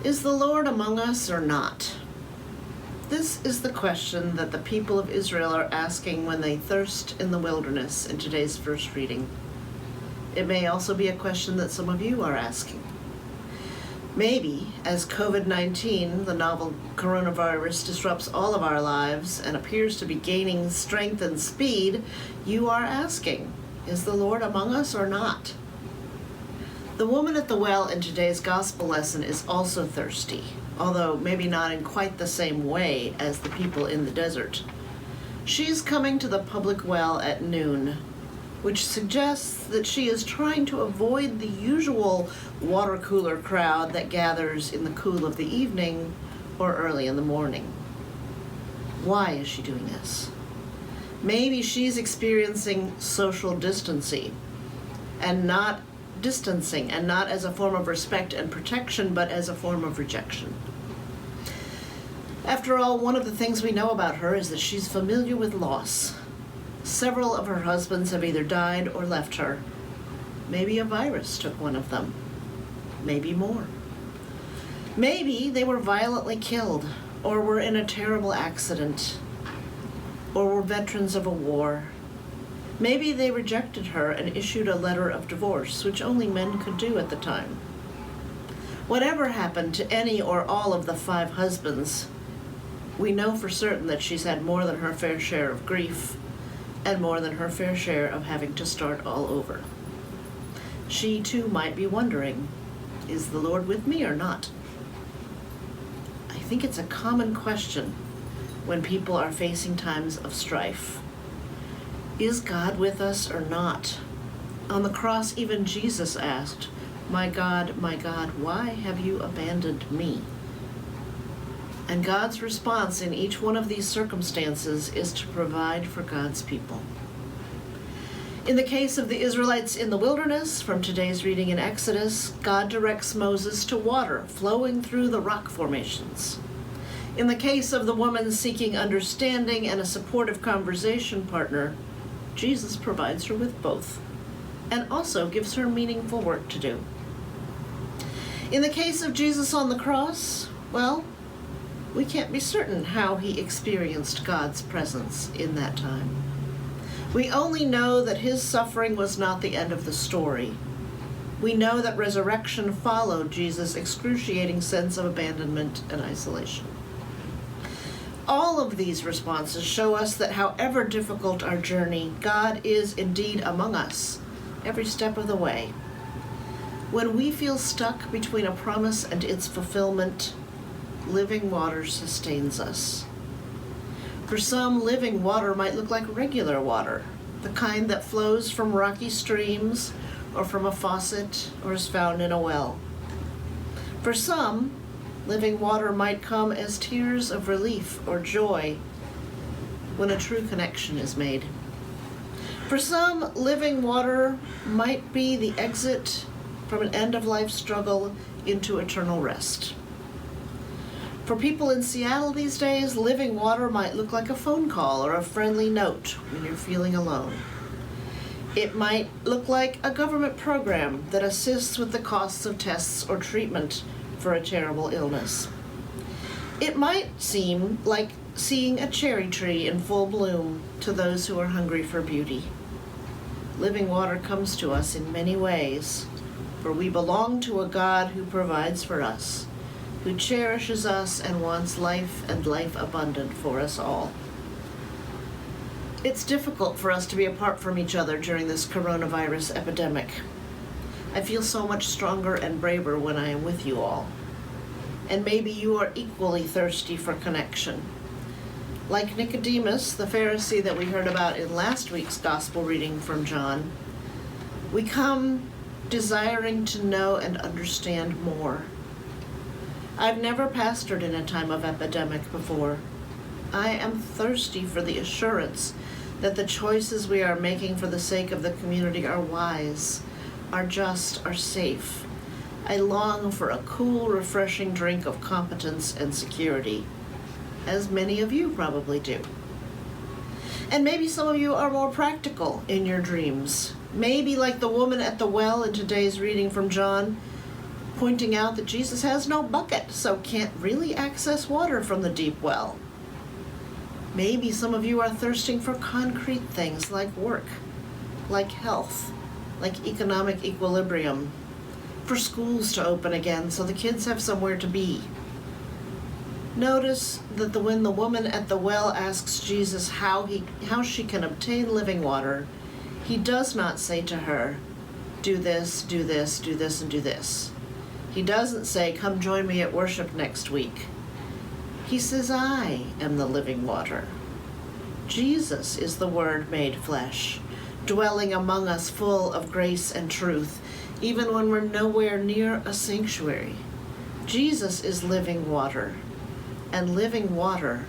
Is the Lord among us or not? This is the question that the people of Israel are asking when they thirst in the wilderness in today's first reading. It may also be a question that some of you are asking. Maybe, as COVID-19, the novel coronavirus, disrupts all of our lives and appears to be gaining strength and speed, you are asking, is the Lord among us or not? The woman at the well in today's gospel lesson is also thirsty, although maybe not in quite the same way as the people in the desert. She's coming to the public well at noon, which suggests that she is trying to avoid the usual water cooler crowd that gathers in the cool of the evening or early in the morning. Why is she doing this? Maybe she's experiencing social distancing, and not as a form of respect and protection, but as a form of rejection. After all, one of the things we know about her is that she's familiar with loss. Several of her husbands have either died or left her. Maybe a virus took one of them. Maybe more. Maybe they were violently killed, or were in a terrible accident, or were veterans of a war. Maybe they rejected her and issued a letter of divorce, which only men could do at the time. Whatever happened to any or all of the 5 husbands, we know for certain that she's had more than her fair share of grief and more than her fair share of having to start all over. She too might be wondering, is the Lord with me or not? I think it's a common question when people are facing times of strife. Is God with us or not? On the cross, even Jesus asked, my God, why have you abandoned me?" And God's response in each one of these circumstances is to provide for God's people. In the case of the Israelites in the wilderness, from today's reading in Exodus, God directs Moses to water flowing through the rock formations. In the case of the woman seeking understanding and a supportive conversation partner, Jesus provides her with both, and also gives her meaningful work to do. In the case of Jesus on the cross, well, we can't be certain how he experienced God's presence in that time. We only know that his suffering was not the end of the story. We know that resurrection followed Jesus' excruciating sense of abandonment and isolation. All of these responses show us that however difficult our journey, God is indeed among us every step of the way. When we feel stuck between a promise and its fulfillment, living water sustains us. For some, living water might look like regular water, the kind that flows from rocky streams or from a faucet or is found in a well. For some, living water might come as tears of relief or joy when a true connection is made. For some, living water might be the exit from an end-of-life struggle into eternal rest. For people in Seattle these days, living water might look like a phone call or a friendly note when you're feeling alone. It might look like a government program that assists with the costs of tests or treatment for a terrible illness. It might seem like seeing a cherry tree in full bloom to those who are hungry for beauty. Living water comes to us in many ways, for we belong to a God who provides for us, who cherishes us and wants life and life abundant for us all. It's difficult for us to be apart from each other during this coronavirus epidemic. I feel so much stronger and braver when I am with you all. And maybe you are equally thirsty for connection. Like Nicodemus, the Pharisee that we heard about in last week's gospel reading from John, we come desiring to know and understand more. I've never pastored in a time of epidemic before. I am thirsty for the assurance that the choices we are making for the sake of the community are wise, are just, are safe. I long for a cool, refreshing drink of competence and security, as many of you probably do. And maybe some of you are more practical in your dreams. Maybe like the woman at the well in today's reading from John, pointing out that Jesus has no bucket, so can't really access water from the deep well. Maybe some of you are thirsting for concrete things like work, like health, like economic equilibrium, for schools to open again so the kids have somewhere to be. Notice that when the woman at the well asks Jesus how she can obtain living water, he does not say to her, do this, do this, do this, and do this. He doesn't say, come join me at worship next week. He says, I am the living water. Jesus is the Word made flesh, dwelling among us full of grace and truth, even when we're nowhere near a sanctuary. Jesus is living water, and living water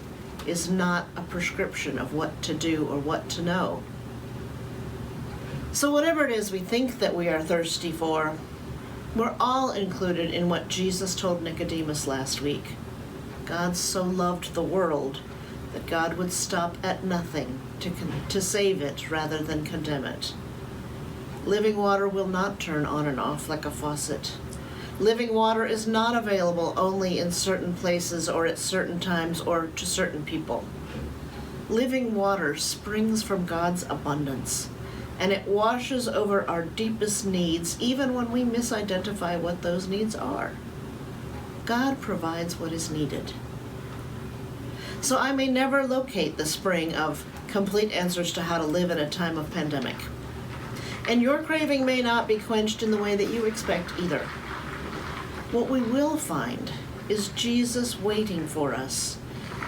is not a prescription of what to do or what to know. So whatever it is we think that we are thirsty for, we're all included in what Jesus told Nicodemus last week. God so loved the world that God would stop at nothing to save it rather than condemn it. Living water will not turn on and off like a faucet. Living water is not available only in certain places or at certain times or to certain people. Living water springs from God's abundance, and it washes over our deepest needs even when we misidentify what those needs are. God provides what is needed. So I may never locate the spring of complete answers to how to live in a time of pandemic. And your craving may not be quenched in the way that you expect either. What we will find is Jesus waiting for us,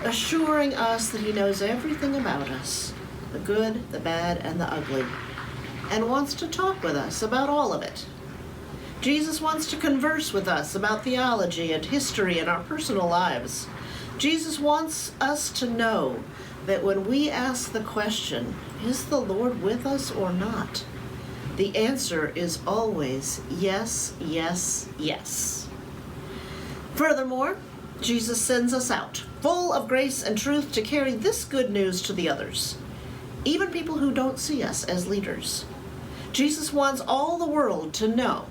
assuring us that he knows everything about us, the good, the bad, and the ugly, and wants to talk with us about all of it. Jesus wants to converse with us about theology and history and our personal lives. Jesus wants us to know that when we ask the question, is the Lord with us or not? The answer is always yes, yes, yes. Furthermore, Jesus sends us out, full of grace and truth, to carry this good news to the others, even people who don't see us as leaders. Jesus wants all the world to know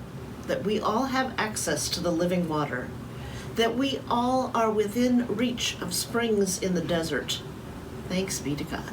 that we all have access to the living water, that we all are within reach of springs in the desert. Thanks be to God.